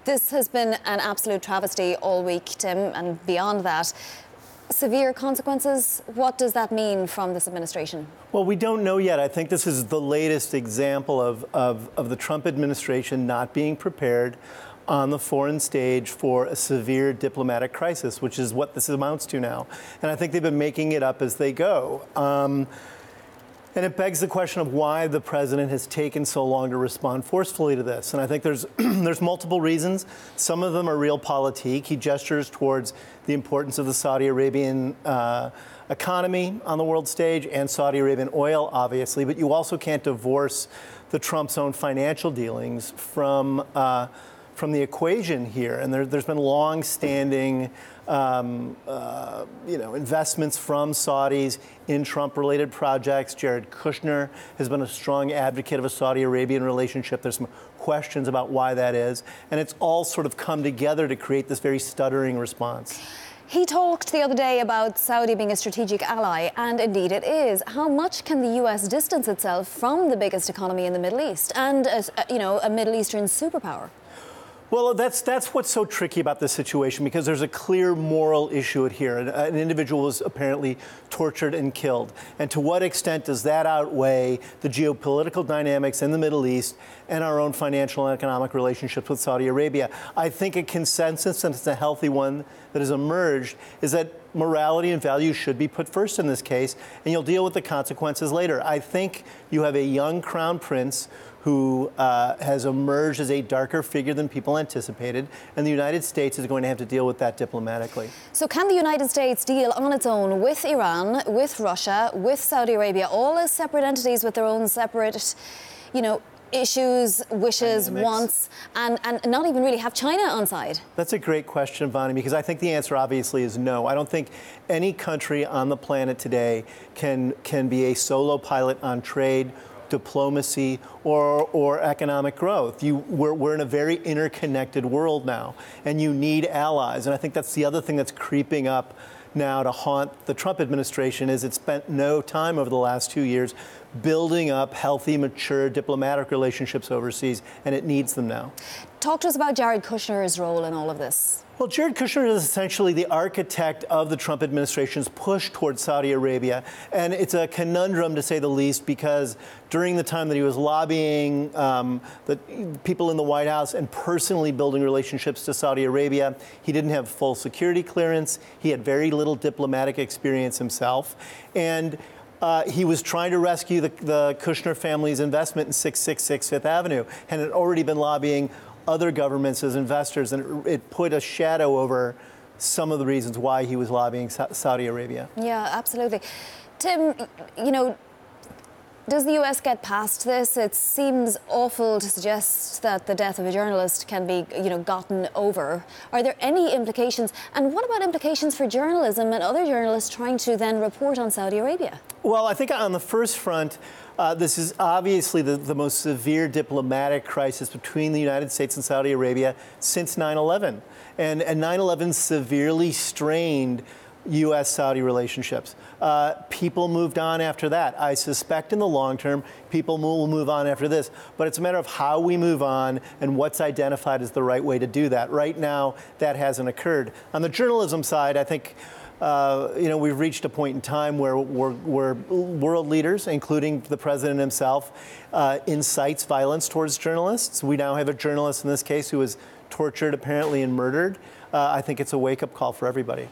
This has been an absolute travesty all week, Tim, and beyond that, severe consequences. What does that mean from this administration? Well, we don't know yet. I think this is the latest example of the Trump administration not being prepared on the foreign stage for a severe diplomatic crisis, which is what this amounts to now. And I think they've been making it up as they go. And it begs the question of why the president has taken so long to respond forcefully to this. And I think there's there's multiple reasons. Some of them are realpolitik. He gestures towards the importance of the Saudi Arabian economy on the world stage and Saudi Arabian oil, obviously. But you also can't divorce the Trump's own financial dealings from the equation here. And there's been long-standing investments from Saudis in Trump-related projects. Jared Kushner has been a strong advocate of a Saudi Arabian relationship. There's some questions about why that is. And it's all sort of come together to create this very stuttering response. He talked the other day about Saudi being a strategic ally, and indeed it is. How much can the U.S. distance itself from the biggest economy in the Middle East and, a Middle Eastern superpower? Well, that's what's so tricky about this situation, because there's a clear moral issue here. An individual was apparently tortured and killed. And to what extent does that outweigh the geopolitical dynamics in the Middle East and our own financial and economic relationships with Saudi Arabia? I think a consensus, and it's a healthy one that has emerged, is that morality and values should be put first in this case, and you'll deal with the consequences later. I think you have a young crown prince who has emerged as a darker figure than people anticipated, and the United States is going to have to deal with that diplomatically. So can the United States deal on its own with Iran, with Russia, with Saudi Arabia, all as separate entities with their own separate, issues, wishes, wants, and not even really have China on side? That's a great question, Bonnie, because I think the answer obviously is no. I don't think any country on the planet today can be a solo pilot on trade, diplomacy, or economic growth. We're in a very interconnected world now, and you need allies. And I think that's the other thing that's creeping up now to haunt the Trump administration, is it spent no time over the last 2 years building up healthy, mature diplomatic relationships overseas, and it needs them now. Talk to us about Jared Kushner's role in all of this. Well, Jared Kushner is essentially the architect of the Trump administration's push towards Saudi Arabia. And it's a conundrum, to say the least, because during the time that he was lobbying the people in the White House and personally building relationships to Saudi Arabia, he didn't have full security clearance. He had very little diplomatic experience himself. And he was trying to rescue the Kushner family's investment in 666 Fifth Avenue, and had already been lobbying other governments as investors, and it put a shadow over some of the reasons why he was lobbying Saudi Arabia. Yeah, absolutely. Tim, does the U.S. get past this? It seems awful to suggest that the death of a journalist can be, gotten over. Are there any implications? And what about implications for journalism and other journalists trying to then report on Saudi Arabia? Well, I think on the first front, this is obviously the most severe diplomatic crisis between the United States and Saudi Arabia since 9/11. And 9/11 severely strained U.S.-Saudi relationships. People moved on after that. I suspect in the long term, people will move on after this. But it's a matter of how we move on and what's identified as the right way to do that. Right now, that hasn't occurred. On the journalism side, I think we've reached a point in time where world leaders, including the president himself, incites violence towards journalists. We now have a journalist in this case who was tortured, apparently, and murdered. I think it's a wake-up call for everybody.